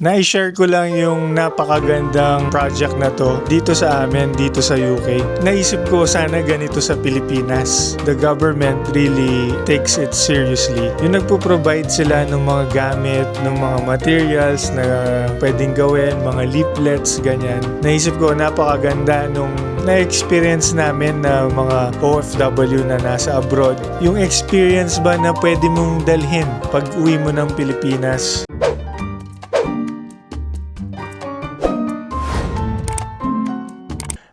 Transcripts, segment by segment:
Na-share ko lang yung napakagandang project na to dito sa amin, dito sa UK. Naisip ko sana ganito sa Pilipinas. The government really takes it seriously. Yung nagpo-provide sila ng mga gamit, ng mga materials na pwedeng gawin, mga leaflets, ganyan. Naisip ko napakaganda nung na-experience namin na mga OFW na nasa abroad. Yung experience ba na pwede mong dalhin pag uwi mo ng Pilipinas.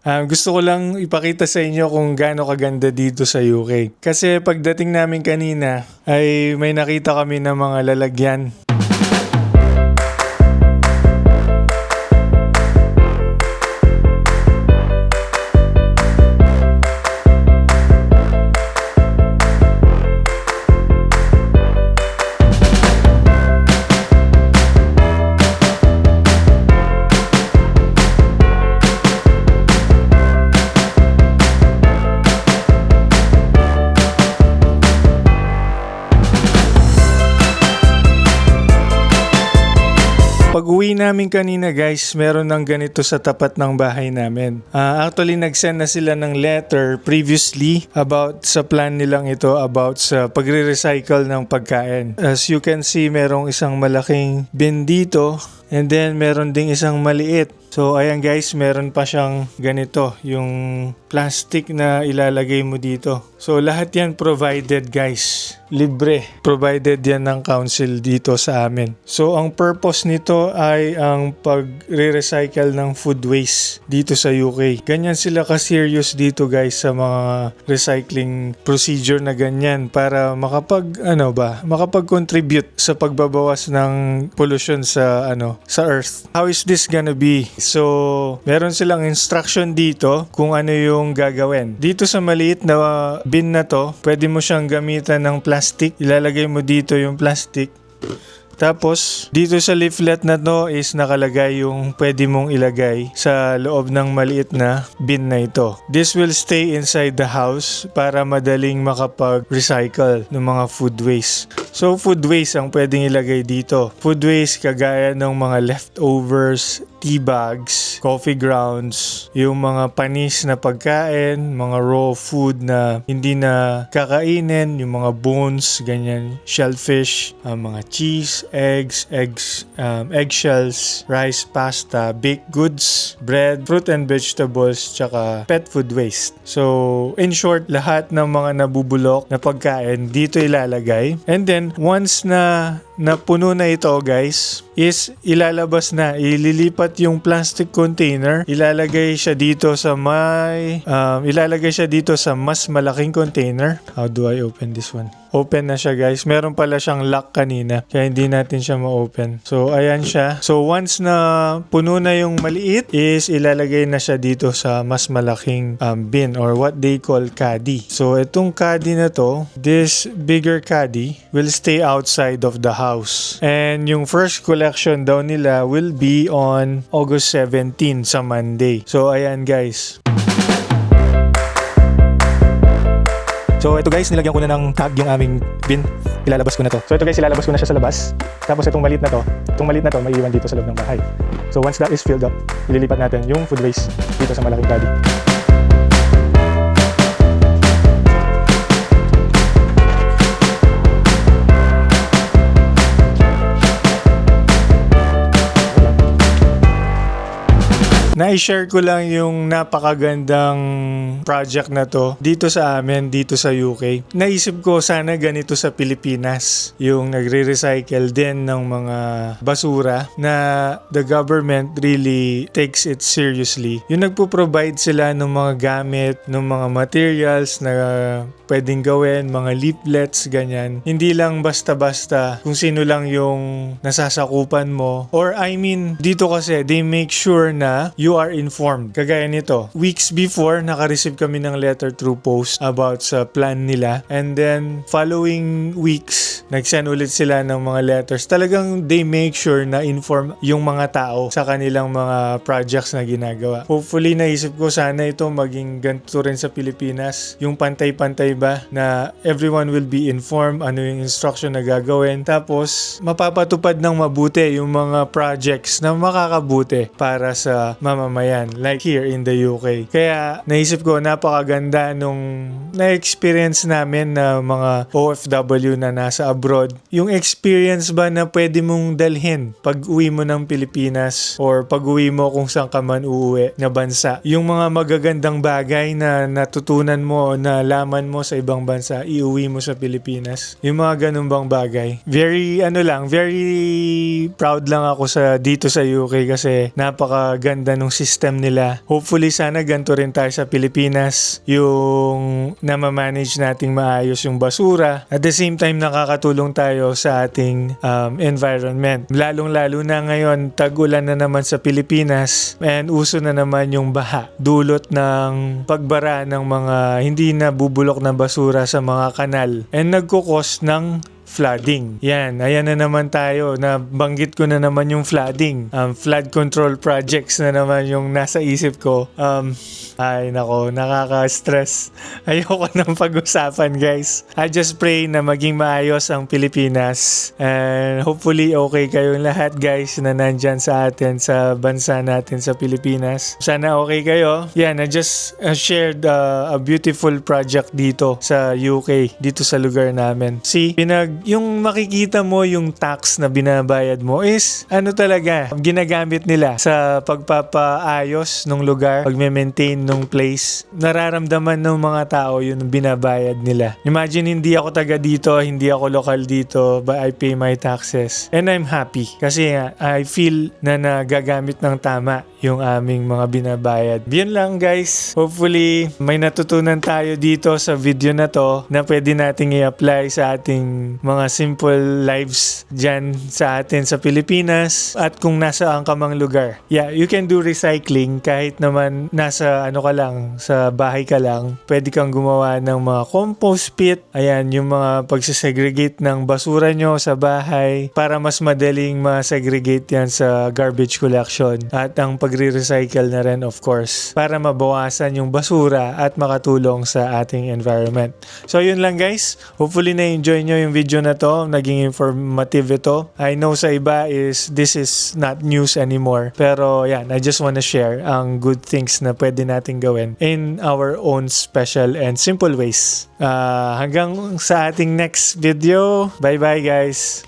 Gusto ko lang ipakita sa inyo kung gaano kaganda dito sa UK. Kasi pagdating namin kanina ay may nakita kami ng mga lalagyan. Pag-uwi namin kanina guys, meron ng ganito sa tapat ng bahay namin. Actually, nag-send na sila ng letter previously about sa plan nilang ito about sa pagre-recycle ng pagkain. As you can see, merong isang malaking bin dito and then meron ding isang maliit. So ayan guys, meron pa siyang ganito, yung plastic na ilalagay mo dito. So lahat yan provided guys, libre. Provided yan ng council dito sa amin. So ang purpose nito ay ang pag-recycle ng food waste dito sa UK. Ganyan sila ka-serious dito guys sa mga recycling procedure na ganyan para makapag-contribute sa pagbabawas ng pollution sa sa earth. How is this gonna be? So, meron silang instruction dito kung ano yung gagawin. Dito sa maliit na bin na to, pwede mo siyang gamitan ng plastic. Ilalagay mo dito yung plastic. Tapos, dito sa leaflet na to is nakalagay yung pwede mong ilagay sa loob ng maliit na bin na ito. This will stay inside the house para madaling makapag-recycle ng mga food waste. So, food waste ang pwedeng ilagay dito. Food waste kagaya ng mga leftovers, tea bags, coffee grounds, yung mga panis na pagkain, mga raw food na hindi na kakainin, yung mga bones, ganyan, shellfish, mga cheese, eggshells, rice, pasta, baked goods, bread, fruit and vegetables, tsaka pet food waste. So, in short, lahat ng mga nabubulok na pagkain dito ilalagay. And then, once na puno na ito guys, is ilalabas na, ililipat yung plastic container, ilalagay siya dito sa mas malaking container. How do I open this one? Open na siya guys. Meron pala siyang lock kanina kaya hindi natin siya ma-open. So ayan siya. So once na puno na yung maliit is ilalagay na siya dito sa mas malaking bin or what they call caddy. So itong caddy na to, this bigger caddy will stay outside of the house. And yung first collection daw nila will be on August 17 sa Monday. So ayan guys. So ito guys, nilagyan ko na ng tag yung aming bin. Ilalabas ko na to. So ito guys, ilalabas ko na siya sa labas. Tapos itong maliit na to, may iwan dito sa loob ng bahay. So once that is filled up, ililipat natin yung food waste dito sa malaking caddy. Na-share ko lang yung napakagandang project na to dito sa amin, dito sa UK. Naisip ko sana ganito sa Pilipinas. Yung nagre-recycle din ng mga basura na the government really takes it seriously. Yung nagpo-provide sila ng mga gamit, ng mga materials na pwedeng gawin, mga leaflets, ganyan. Hindi lang basta-basta kung sino lang yung nasasakupan mo. Or dito kasi they make sure na you are informed. Kagaya nito, weeks before, naka-receive kami ng letter through post about sa plan nila. And then, following weeks, nag-send ulit sila ng mga letters. Talagang they make sure na inform yung mga tao sa kanilang mga projects na ginagawa. Hopefully, naisip ko sana ito maging ganito rin sa Pilipinas. Yung pantay-pantay ba? Na everyone will be informed ano yung instruction na gagawin. Tapos, mapapatupad ng mabuti yung mga projects na makakabuti para sa mamamayan. Like here in the UK. Kaya, naisip ko, napakaganda nung na-experience namin na mga OFW na nasa abroad. Yung experience ba na pwede mong dalhin pag uwi mo ng Pilipinas or pag uwi mo kung saan ka man uuwi na bansa. Yung mga magagandang bagay na natutunan mo o nalaman mo sa ibang bansa, iuwi mo sa Pilipinas. Yung mga ganun bang bagay. Very proud lang ako dito sa UK kasi napakaganda nung system nila. Hopefully sana ganito rin tayo sa Pilipinas. Yung namamanage nating maayos yung basura. At the same time, nakakatulong tayo sa ating environment. Lalong-lalo na ngayon, tag-ulan na naman sa Pilipinas and uso na naman yung baha. Dulot ng pagbara ng mga hindi na bubulok na basura sa mga kanal and nagkukos ng flooding. Yan, ayan na naman tayo. Nabanggit ko na naman yung flooding. Flood control projects na naman yung nasa isip ko. Ay nako, nakaka-stress. Ayoko nang pag-usapan, guys. I just pray na maging maayos ang Pilipinas. And hopefully okay kayong lahat, guys, na nandyan sa atin, sa bansa natin sa Pilipinas. Sana okay kayo. Yan, I just shared a beautiful project dito sa UK, dito sa lugar namin. See, yung makikita mo yung tax na binabayad mo is talaga ginagamit nila sa pagpapaayos ng lugar, pag-maintain ng place. Nararamdaman ng mga tao yung binabayad nila. Imagine hindi ako taga dito, hindi ako lokal dito, but I pay my taxes. And I'm happy kasi I feel na nagagamit ng tama yung aming mga binabayad. Yun lang, guys. Hopefully may natutunan tayo dito sa video na to na pwede nating i-apply sa ating mga simple lives dyan sa atin sa Pilipinas at kung nasaan ka mang lugar. Yeah, you can do recycling kahit naman nasa ka lang, sa bahay ka lang. Pwede kang gumawa ng mga compost pit. Ayan, yung mga pagsisegregate ng basura nyo sa bahay para mas madaling ma-segregate yan sa garbage collection. At ang pagre-recycle na rin, of course, para mabawasan yung basura at makatulong sa ating environment. So, yun lang, guys. Hopefully na-enjoy nyo yung video na to. Naging informative ito. I know sa iba this is not news anymore. Pero yan, I just wanna share ang good things na pwede natin gawin in our own special and simple ways. Hanggang sa ating next video. Bye bye, guys.